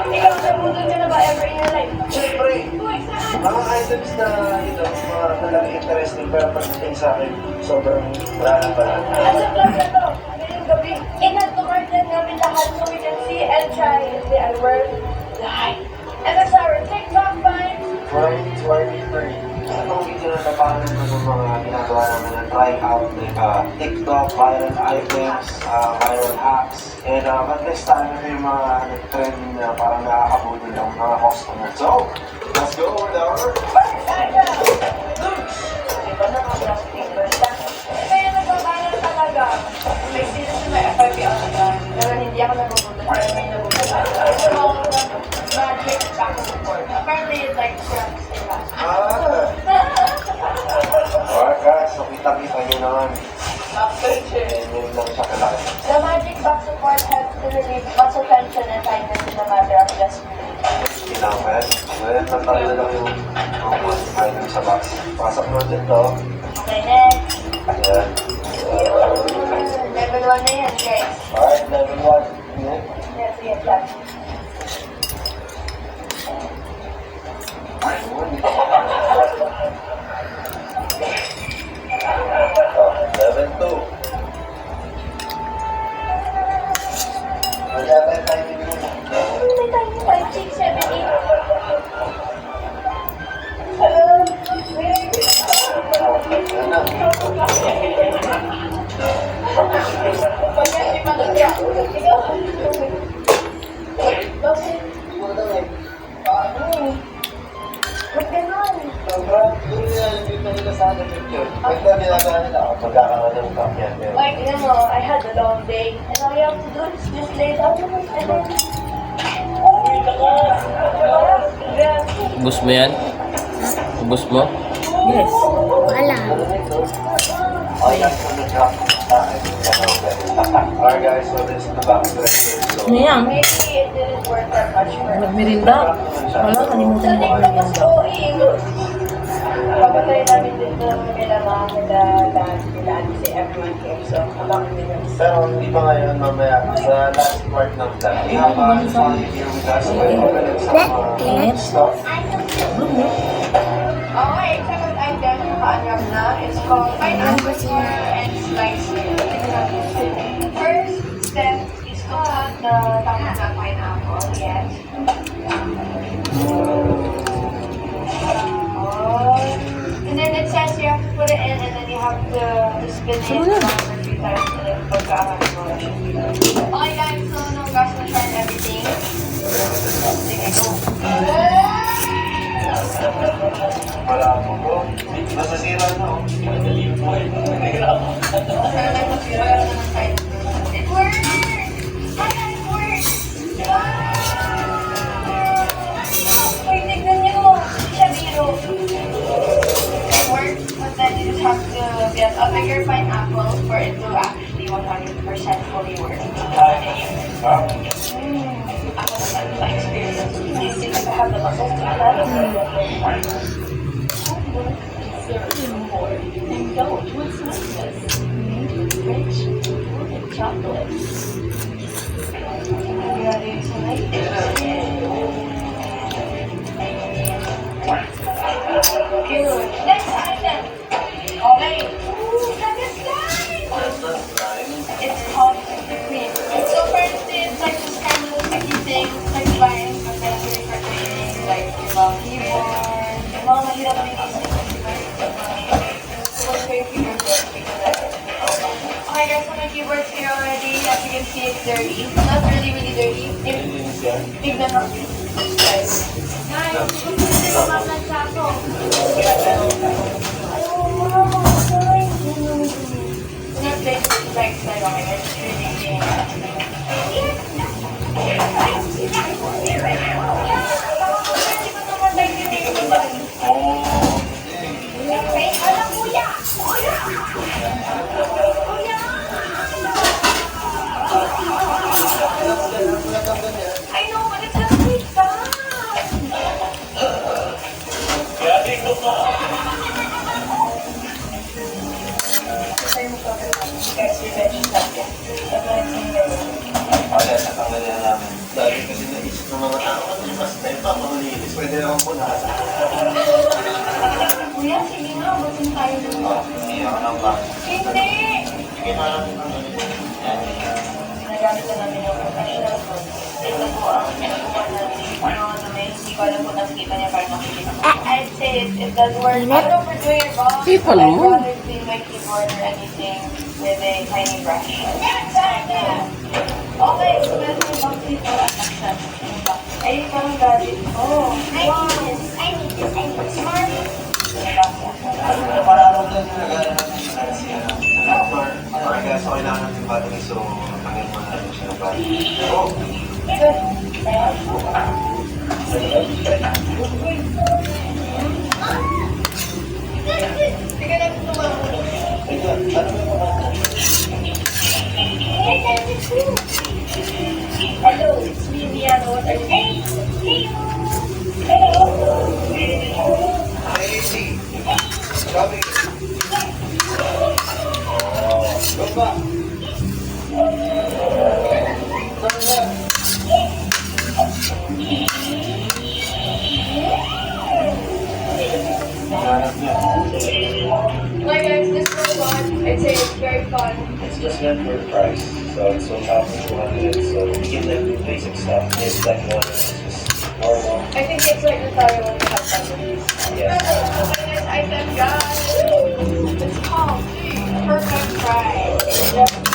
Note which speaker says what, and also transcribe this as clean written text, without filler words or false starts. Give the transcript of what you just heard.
Speaker 1: Ikaw, nabudol ka na ba ever in your life?
Speaker 2: Siyempre, mga items na, mga talagang interesting pero pagdating sa akin, sobrang wala na pala.
Speaker 1: As a vlog na to, ngayong gabi, in-add to cart na namin lahat so we can see and try if they are worth the hype. And that's our TikTok vibes.
Speaker 2: 2023. Itong video na napanan ko ng mga ginagawa namin na try out like TikTok, viral items, viral hacks. And mag-test tayo na yung mga trend na parang nakakabudol ng mga customer. So, let's go with our
Speaker 1: First item! Diba naka-plastic basta? Kaya nagbabalan talaga. May sila sa may FIP ako dyan. Pero hindi ako nabubudol. Pero may nabubudol. Ito mga magic back support. Apparently it's like scraps nila.
Speaker 2: Alright guys, so kita-kita nyo naman.
Speaker 1: Picture.
Speaker 2: Yun lang siya kalaki.
Speaker 1: The magic back support helps to relieve muscle tension and tightness in a matter of just minutes.
Speaker 2: Kailangan. Ngayon, natalo na lang yung mga item sa box. Pasok mo dito.
Speaker 1: Okay, next.
Speaker 2: Ayan.
Speaker 1: Level 1 na yan, guys.
Speaker 2: Alright, level 1. Ayan.
Speaker 1: Yes, yes, yes.
Speaker 2: Level 2. Level 5 din yun.
Speaker 1: May tayo 5, 6, 7, 8.
Speaker 2: Ayan na.
Speaker 1: Bakit? Ba't ganun?
Speaker 2: Sobrang yun yan, dito nila sa akin picture. Ito ginagawa nila ako, magkakaroon ng cup yan.
Speaker 1: Like, you know, I had a long day, and all you have to do is just lay down and then...
Speaker 3: Ubus mo yan? Ubus mo?
Speaker 4: Yes. Wala.
Speaker 2: Okay guys, so nag-drop sa akin. Alright guys, so this is the back of the record.
Speaker 4: Ano yan?
Speaker 1: Maybe it didn't work that much for me.
Speaker 4: Nagmirinda? Wala,
Speaker 1: So,
Speaker 4: kalimutan mo
Speaker 1: tingnan
Speaker 4: ang
Speaker 1: mo
Speaker 4: merienda.
Speaker 1: sa OE. Papatay namin dito nila mga nila si everyone came. So, abangan nila.
Speaker 2: Pero hindi pa ngayon, mamaya, sa last part ng vlog, we have Sonny here with us. May magaling sa mga stuff.
Speaker 1: Okay, second item na ka-unwrap na is called pineapple and slice. First step is to cut the tama ng pineapple. Yes. And then it says you have to put it in and then you have to spin it one or three times and then pagkahan mo. Okay guys, so nung guys na try everything. Sige, go.
Speaker 2: Wala po po. Nasasira na oh.
Speaker 1: It works! Ay, it works! Wow! Uy, tignan niyo! Hindi siya biro. It works, but then you just have to get a bigger pineapple for it to actually 100% fully work. Ako naman, my experience. Hindi sila to have the muscles to indulge with sweetness. Rich, chocolate. Ready to make it? Good. Next item. Okay. Ooh, that is nice. It's called the cream. So first, it's like this kind of sticky thing, like buying a battery for training, like keyboard, yung mga mahirap din kasi. Okay guys, so my keyboard's here already. As you can see, it's dirty. Not really, really dirty. Tignan mo. Guys, hindi ko maplansya ako. Ayaw mo, sorry. Not like, okay, it's really alam kuya! I know, but it's gonna take time. Guys, we mentioned that.
Speaker 2: Pwede naman po lahat.
Speaker 1: Kuya, sige nga, basin tayo dun.
Speaker 2: Hindi ako nang ba?
Speaker 1: Hindi!
Speaker 2: Sige na lang.
Speaker 1: Ginagamit na namin yung professional phone. Ito po ang ginagawa namin. Ano namin, hindi ko alam kung nakikita niya parang nakikita ko. I'd say it does work. I don't overdo your boss.
Speaker 3: Di pa
Speaker 1: I'd
Speaker 3: naman.
Speaker 1: rather clean my keyboard or anything with a tiny brush. Okay, so meron yung box dito at action. Ayun pa ang gadget ko. Wow! I need this. Smart.
Speaker 2: Parang doon yung nagana natin siya na doctor. Kaya so kailangan natin battery so hanggang mo natin siya ng battery. Oh!
Speaker 1: Good. Sige na tumawag.
Speaker 2: Ito, ano mo ba?
Speaker 1: Hello, it's me, Liana. What are you doing? Hello.
Speaker 2: Hey, AC. Sabi. Oh, go ba?
Speaker 1: Hi guys, this robot, I'd say it's very fun.
Speaker 2: It's just meant for the price, so it's 1,200. So we give them the basic stuff. It's like one, it's just normal.
Speaker 1: I think it's like the Tayo one we have fun with.
Speaker 2: Yes.
Speaker 1: Okay, this item, guys. It's called Perfect Fry.